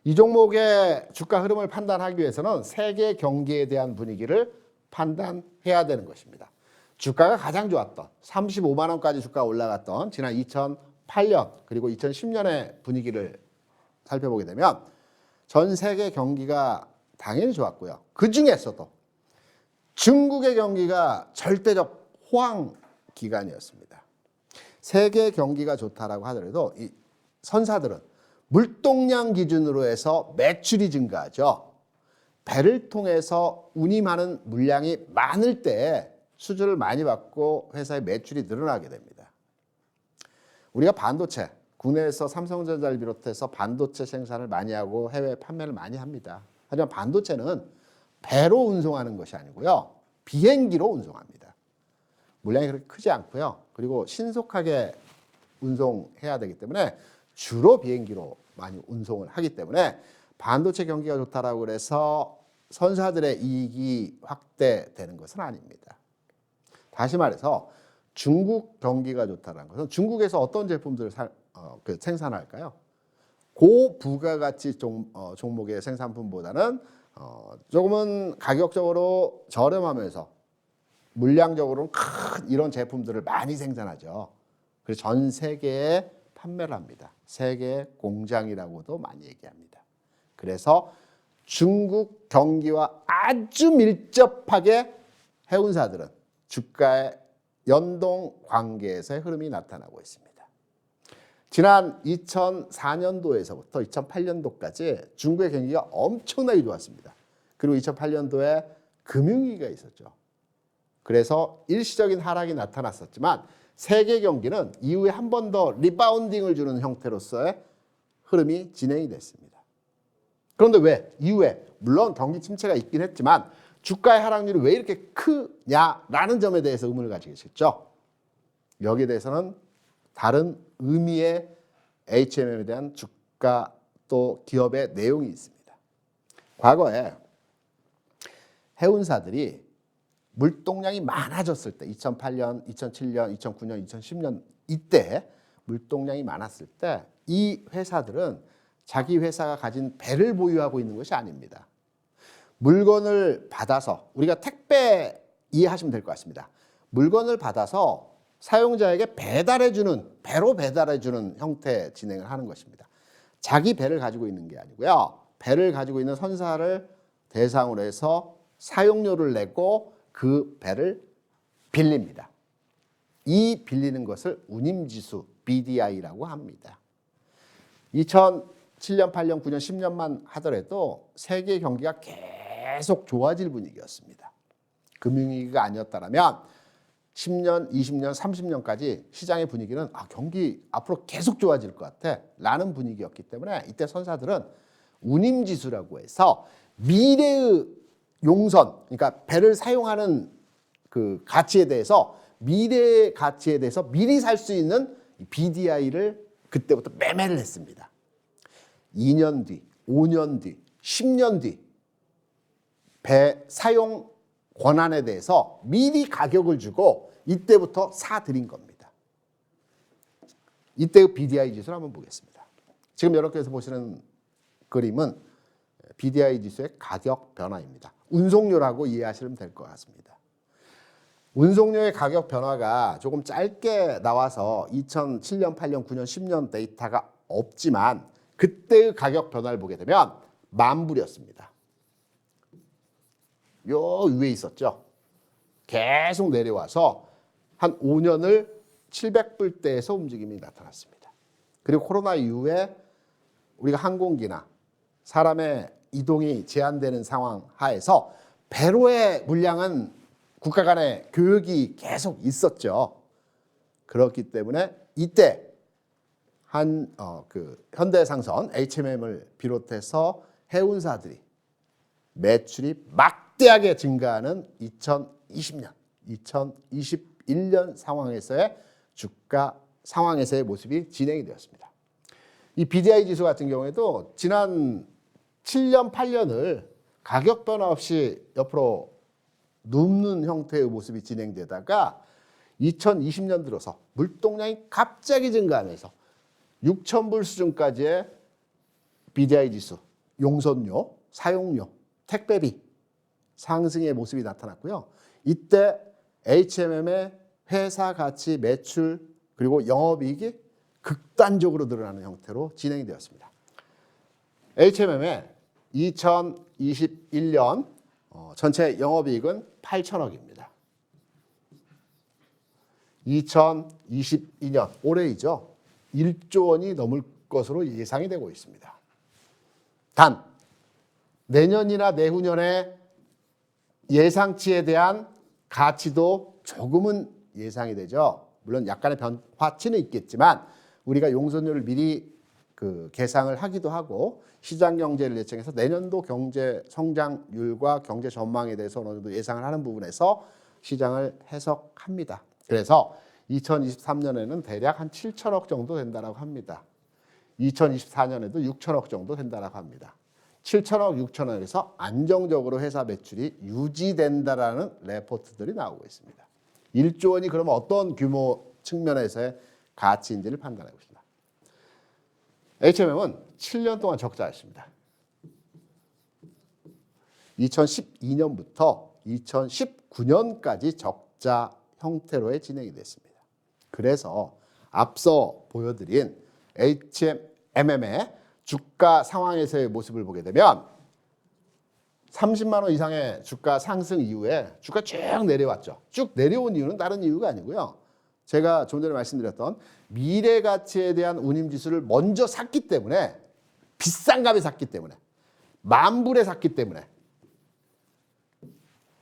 이 종목의 주가 흐름을 판단하기 위해서는 세계 경기에 대한 분위기를 판단해야 되는 것입니다. 주가가 가장 좋았던 35만 원까지 주가가 올라갔던 지난 2008년 그리고 2010년의 분위기를 살펴보게 되면 전 세계 경기가 당연히 좋았고요. 그중에서도 중국의 경기가 절대적 호황 기간이었습니다. 세계 경기가 좋다라고 하더라도 이 선사들은 물동량 기준으로 해서 매출이 증가하죠. 배를 통해서 운임하는 물량이 많을 때 수주를 많이 받고 회사의 매출이 늘어나게 됩니다. 우리가 반도체, 국내에서 삼성전자를 비롯해서 반도체 생산을 많이 하고 해외 판매를 많이 합니다. 하지만 반도체는 배로 운송하는 것이 아니고요. 비행기로 운송합니다. 물량이 그렇게 크지 않고요. 그리고 신속하게 운송해야 되기 때문에 주로 비행기로 많이 운송을 하기 때문에 반도체 경기가 좋다라고 해서 선사들의 이익이 확대되는 것은 아닙니다. 다시 말해서 중국 경기가 좋다는 것은 중국에서 어떤 제품들을 생산할까요? 고부가가치 종목의 생산품보다는 조금은 가격적으로 저렴하면서 물량적으로는 큰 이런 제품들을 많이 생산하죠. 그래서 전 세계에 판매를 합니다. 세계 공장이라고도 많이 얘기합니다. 그래서 중국 경기와 아주 밀접하게 해운사들은 주가의 연동 관계에서의 흐름이 나타나고 있습니다. 지난 2004년도에서부터 2008년도까지 중국의 경기가 엄청나게 좋았습니다. 그리고 2008년도에 금융위기가 있었죠. 그래서 일시적인 하락이 나타났었지만 세계 경기는 이후에 한 번 더 리바운딩을 주는 형태로서의 흐름이 진행이 됐습니다. 그런데 왜? 이후에 물론 경기 침체가 있긴 했지만 주가의 하락률이 왜 이렇게 크냐라는 점에 대해서 의문을 가지겠죠. 여기에 대해서는 다른 의미의 HMM에 대한 주가 또 기업의 내용이 있습니다. 과거에 해운사들이 물동량이 많아졌을 때 2008년, 2007년, 2009년, 2010년 이때 물동량이 많았을 때 이 회사들은 자기 회사가 가진 배를 보유하고 있는 것이 아닙니다. 물건을 받아서 우리가 택배 이해하시면 될 것 같습니다. 물건을 받아서 사용자에게 배로 배달해주는 형태 진행을 하는 것입니다. 자기 배를 가지고 있는 게 아니고요. 배를 가지고 있는 선사를 대상으로 해서 사용료를 내고 그 배를 빌립니다. 이 빌리는 것을 운임지수 BDI라고 합니다. 2007년, 8년, 9년, 10년만 하더라도 세계 경기가 계속 좋아질 분위기였습니다. 금융위기가 아니었다면 10년, 20년, 30년까지 시장의 분위기는 경기 앞으로 계속 좋아질 것 같아 라는 분위기였기 때문에 이때 선사들은 운임지수라고 해서 미래의 용선, 그러니까 배를 사용하는 그 가치에 대해서 미래의 가치에 대해서 미리 살 수 있는 BDI를 그때부터 매매를 했습니다. 2년 뒤, 5년 뒤, 10년 뒤 배 사용 권한에 대해서 미리 가격을 주고 이때부터 사들인 겁니다. 이때의 BDI 지수를 한번 보겠습니다. 지금 여러분께서 보시는 그림은 BDI 지수의 가격 변화입니다. 운송료라고 이해하시면 될 것 같습니다. 운송료의 가격 변화가 조금 짧게 나와서 2007년, 8년, 9년, 10년 데이터가 없지만 그때의 가격 변화를 보게 되면 만불이었습니다. 요 위에 있었죠. 계속 내려와서 한 5년을 700불대에서 움직임이 나타났습니다. 그리고 코로나 이후에 우리가 항공기나 사람의 이동이 제한되는 상황 하에서 배로의 물량은 국가 간의 교역이 계속 있었죠. 그렇기 때문에 이때 현대상선 HMM을 비롯해서 해운사들이 매출이 막대하게 증가하는 2020년, 2021년 상황에서의 주가 상황에서의 모습이 진행이 되었습니다. 이 BDI 지수 같은 경우에도 지난 7년, 8년을 가격 변화 없이 옆으로 눕는 형태의 모습이 진행되다가 2020년 들어서 물동량이 갑자기 증가하면서 6,000불 수준까지의 BDI 지수, 용선료, 사용료, 택배비 상승의 모습이 나타났고요. 이때 HMM의 회사 가치, 매출 그리고 영업이익이 극단적으로 늘어나는 형태로 진행이 되었습니다. HMM의 2021년 전체 영업이익은 8천억입니다. 2022년 올해이죠. 1조 원이 넘을 것으로 예상이 되고 있습니다. 단 내년이나 내후년에 예상치에 대한 가치도 조금은 예상이 되죠. 물론 약간의 변화치는 있겠지만 우리가 용선료를 미리 계상을 하기도 하고 시장 경제를 예측해서 내년도 경제 성장률과 경제 전망에 대해서 어느 정도 예상을 하는 부분에서 시장을 해석합니다. 그래서 2023년에는 대략 한 7천억 정도 된다고 합니다. 2024년에도 6천억 정도 된다고 합니다. 7천억, 6천억에서 안정적으로 회사 매출이 유지된다라는 레포트들이 나오고 있습니다. 1조 원이 그러면 어떤 규모 측면에서의 가치인지를 판단해 봅시다. HMM은 7년 동안 적자였습니다. 2012년부터 2019년까지 적자 형태로의 진행이 됐습니다. 그래서 앞서 보여드린 HMM의 주가 상황에서의 모습을 보게 되면 30만 원 이상의 주가 상승 이후에 주가 쭉 내려왔죠. 쭉 내려온 이유는 다른 이유가 아니고요. 제가 좀 전에 말씀드렸던 미래 가치에 대한 운임지수를 먼저 샀기 때문에, 비싼 값에 샀기 때문에, 만불에 샀기 때문에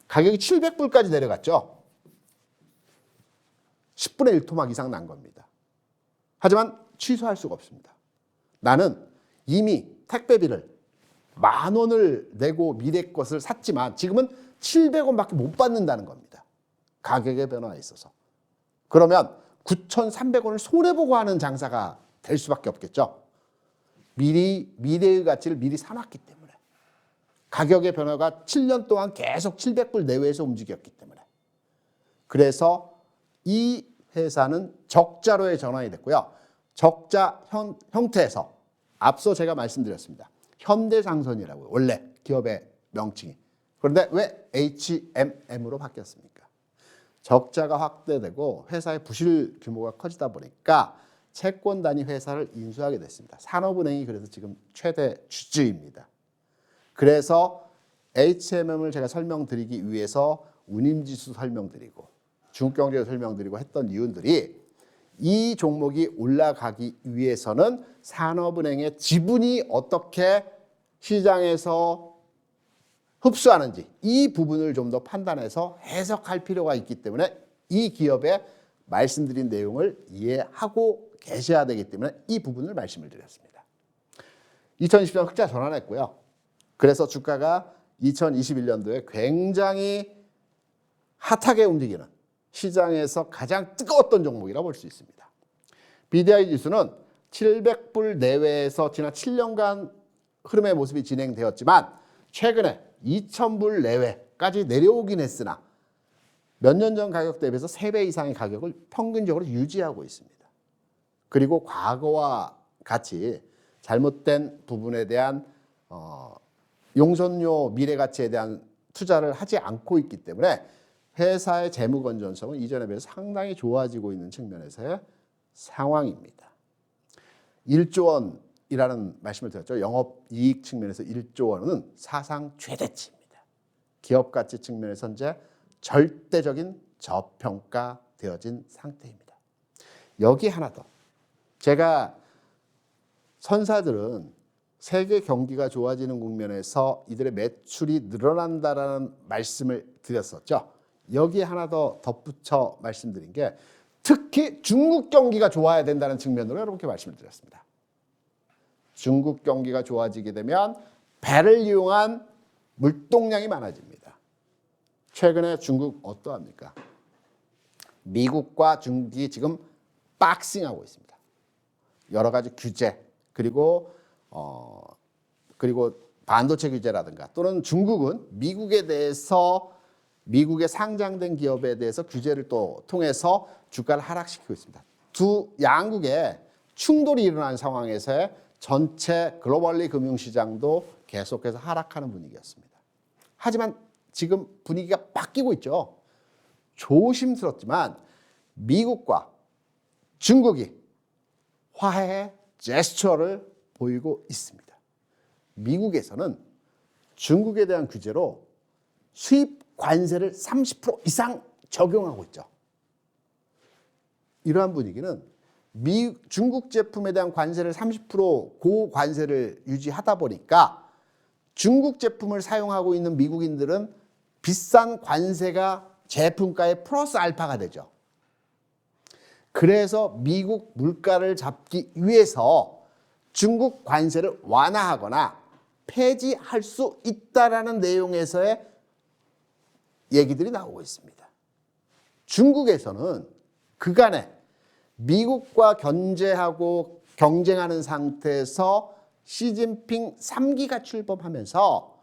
가격이 700불까지 내려갔죠. 10분의 1 토막 이상 난 겁니다. 하지만 취소할 수가 없습니다. 나는 이미 택배비를 10,000원을 내고 미래 것을 샀지만 지금은 700원밖에 못 받는다는 겁니다. 가격의 변화에 있어서. 그러면 9,300원을 손해보고 하는 장사가 될 수밖에 없겠죠. 미래의 가치를 미리 사놨기 때문에. 가격의 변화가 7년 동안 계속 700불 내외에서 움직였기 때문에. 그래서 이 회사는 적자로의 전환이 됐고요. 적자 형태에서 앞서 제가 말씀드렸습니다. 현대상선이라고요. 원래 기업의 명칭이. 그런데 왜 HMM으로 바뀌었습니까? 적자가 확대되고 회사의 부실 규모가 커지다 보니까 채권 단위 회사를 인수하게 됐습니다. 산업은행이 그래서 지금 최대 주주입니다. 그래서 HMM을 제가 설명드리기 위해서 운임지수 설명드리고 중국경제 설명드리고 했던 이유들이, 이 종목이 올라가기 위해서는 산업은행의 지분이 어떻게 시장에서 흡수하는지 이 부분을 좀 더 판단해서 해석할 필요가 있기 때문에 이 기업의 말씀드린 내용을 이해하고 계셔야 되기 때문에 이 부분을 말씀을 드렸습니다. 2020년 흑자 전환했고요. 그래서 주가가 2021년도에 굉장히 핫하게 움직이는 시장에서 가장 뜨거웠던 종목이라고 볼 수 있습니다. BDI 지수는 700불 내외에서 지난 7년간 흐름의 모습이 진행되었지만 최근에 2,000불 내외까지 내려오긴 했으나 몇 년 전 가격 대비해서 3배 이상의 가격을 평균적으로 유지하고 있습니다. 그리고 과거와 같이 잘못된 부분에 대한 용선료 미래 가치에 대한 투자를 하지 않고 있기 때문에 회사의 재무 건전성은 이전에 비해서 상당히 좋아지고 있는 측면에서의 상황입니다. 1조 원이라는 말씀을 드렸죠. 영업이익 측면에서 1조 원은 사상 최대치입니다. 기업 가치 측면에서 현재 절대적인 저평가되어진 상태입니다. 여기 하나 더. 제가 선사들은 세계 경기가 좋아지는 국면에서 이들의 매출이 늘어난다라는 말씀을 드렸었죠. 여기에 하나 더 덧붙여 말씀드린 게 특히 중국 경기가 좋아야 된다는 측면으로 여러분께 말씀을 드렸습니다. 중국 경기가 좋아지게 되면 배를 이용한 물동량이 많아집니다. 최근에 중국 어떠합니까? 미국과 중국이 지금 박싱하고 있습니다. 여러 가지 규제 그리고 반도체 규제라든가, 또는 중국은 미국에 대해서 미국의 상장된 기업에 대해서 규제를 또 통해서 주가를 하락시키고 있습니다. 두 양국의 충돌이 일어난 상황에서의 전체 글로벌리 금융시장도 계속해서 하락하는 분위기였습니다. 하지만 지금 분위기가 바뀌고 있죠. 조심스럽지만 미국과 중국이 화해의 제스처를 보이고 있습니다. 미국에서는 중국에 대한 규제로 수입 관세를 30% 이상 적용하고 있죠. 이러한 분위기는 중국 제품에 대한 관세를 30% 고관세를 유지하다 보니까 중국 제품을 사용하고 있는 미국인들은 비싼 관세가 제품가에 플러스 알파가 되죠. 그래서 미국 물가를 잡기 위해서 중국 관세를 완화하거나 폐지할 수 있다라는 내용에서의 얘기들이 나오고 있습니다. 중국에서는 그간에 미국과 견제하고 경쟁하는 상태에서 시진핑 3기가 출범하면서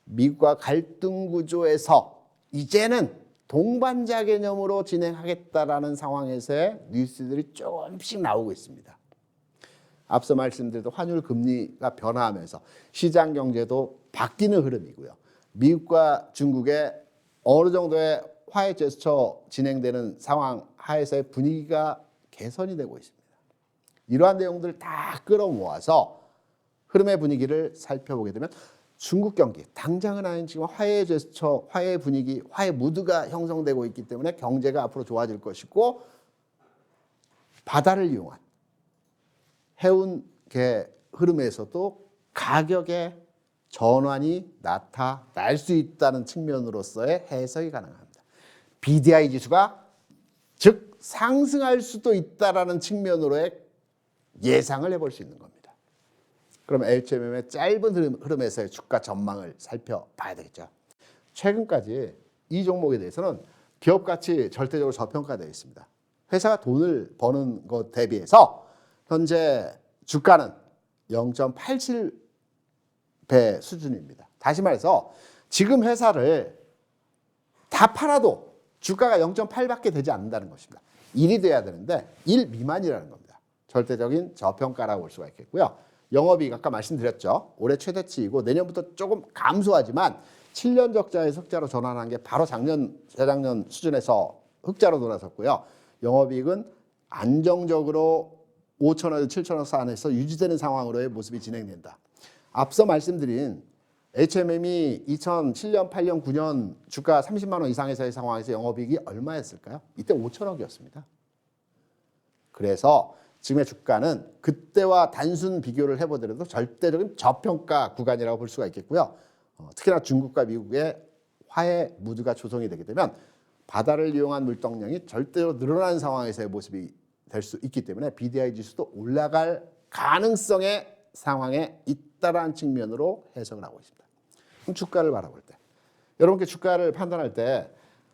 미국과 갈등 구조에서 이제는 동반자 개념으로 진행하겠다라는 상황에서의 뉴스들이 조금씩 나오고 있습니다. 앞서 말씀드렸던 환율 금리가 변화하면서 시장 경제도 바뀌는 흐름이고요. 미국과 중국의 어느 정도의 화해 제스처 진행되는 상황 하에서의 분위기가 개선이 되고 있습니다. 이러한 내용들을 다 끌어모아서 흐름의 분위기를 살펴보게 되면 중국 경기, 당장은 아니지만 화해 제스처, 화해 분위기, 화해 무드가 형성되고 있기 때문에 경제가 앞으로 좋아질 것이고 바다를 이용한 해운계 흐름에서도 가격의 전환이 나타날 수 있다는 측면으로서의 해석이 가능합니다. BDI 지수가 즉 상승할 수도 있다는 측면으로의 예상을 해볼 수 있는 겁니다. 그럼 HMM의 짧은 흐름에서의 주가 전망을 살펴봐야 되겠죠. 최근까지 이 종목에 대해서는 기업 가치 절대적으로 저평가되어 있습니다. 회사가 돈을 버는 것 대비해서 현재 주가는 0.87배 수준입니다. 다시 말해서 지금 회사를 다 팔아도 주가가 0.8밖에 되지 않는다는 것입니다. 1이 돼야 되는데 1 미만이라는 겁니다. 절대적인 저평가라고 볼 수가 있겠고요. 영업이익 아까 말씀드렸죠. 올해 최대치이고 내년부터 조금 감소하지만 7년 적자에서 흑자로 전환한 게 바로 작년, 재작년 수준에서 흑자로 돌아섰고요. 영업이익은 안정적으로 5천원, 7천원 선에서 유지되는 상황으로의 모습이 진행된다. 앞서 말씀드린 HMM이 2007년, 8년, 9년 주가 30만 원 이상에서의 상황에서 영업이익이 얼마였을까요? 이때 5천억이었습니다. 그래서 지금의 주가는 그때와 단순 비교를 해보더라도 절대적인 저평가 구간이라고 볼 수가 있겠고요. 특히나 중국과 미국의 화해 무드가 조성이 되게 되면 바다를 이용한 물동량이 절대로 늘어나는 상황에서의 모습이 될 수 있기 때문에 BDI 지수도 올라갈 가능성의 상황에 있다라는 측면으로 해석을 하고 있습니다. 그럼 주가를 바라볼 때 여러분께 주가를 판단할 때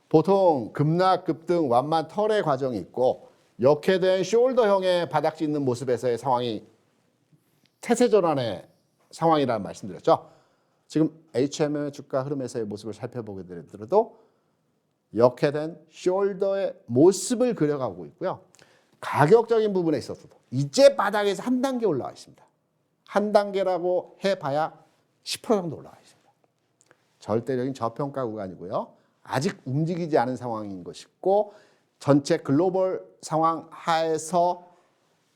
보통 급락, 급등, 완만, 털의 과정이 있고 역회된 숄더형의 바닥 짓는 모습에서의 상황이 태세 전환의 상황이라는 말씀드렸죠. 지금 HMM의 주가 흐름에서의 모습을 살펴보게 되더라도 역회된 숄더의 모습을 그려가고 있고요. 가격적인 부분에 있어서도 이제 바닥에서 한 단계 올라와 있습니다. 한 단계라고 해봐야 10% 정도 올라와 있습니다. 절대적인 저평가 구간이고요. 아직 움직이지 않은 상황인 것이고 전체 글로벌 상황 하에서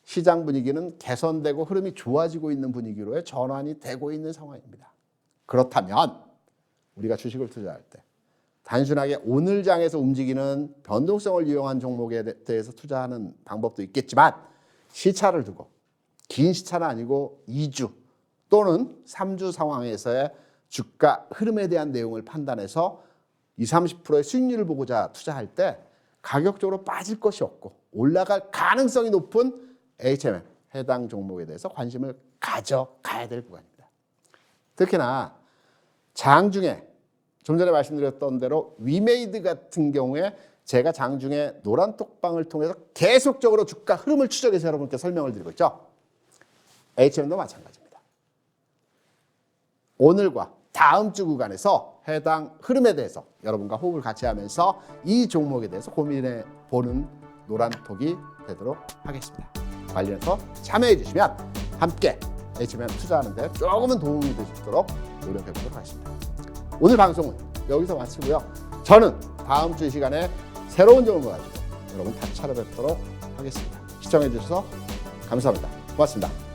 시장 분위기는 개선되고 흐름이 좋아지고 있는 분위기로의 전환이 되고 있는 상황입니다. 그렇다면 우리가 주식을 투자할 때 단순하게 오늘 장에서 움직이는 변동성을 이용한 종목에 대해서 투자하는 방법도 있겠지만 시차를 두고 긴 시차는 아니고 2주 또는 3주 상황에서의 주가 흐름에 대한 내용을 판단해서 20, 30%의 수익률을 보고자 투자할 때 가격적으로 빠질 것이 없고 올라갈 가능성이 높은 HMM 해당 종목에 대해서 관심을 가져가야 될 구간입니다. 특히나 장중에 좀 전에 말씀드렸던 대로 위메이드 같은 경우에 제가 장중에 노란 톡방을 통해서 계속적으로 주가 흐름을 추적해서 여러분께 설명을 드리고 있죠. HMM도 마찬가지입니다. 오늘과 다음 주 구간에서 해당 흐름에 대해서 여러분과 호흡을 같이 하면서 이 종목에 대해서 고민해 보는 노란톡이 되도록 하겠습니다. 관련해서 참여해 주시면 함께 HMM 투자하는 데 조금은 도움이 되시도록 노력해 보도록 하겠습니다. 오늘 방송은 여기서 마치고요. 저는 다음 주 이 시간에 새로운 종목을 가지고 여러분 다시 찾아뵙도록 하겠습니다. 시청해 주셔서 감사합니다. 고맙습니다.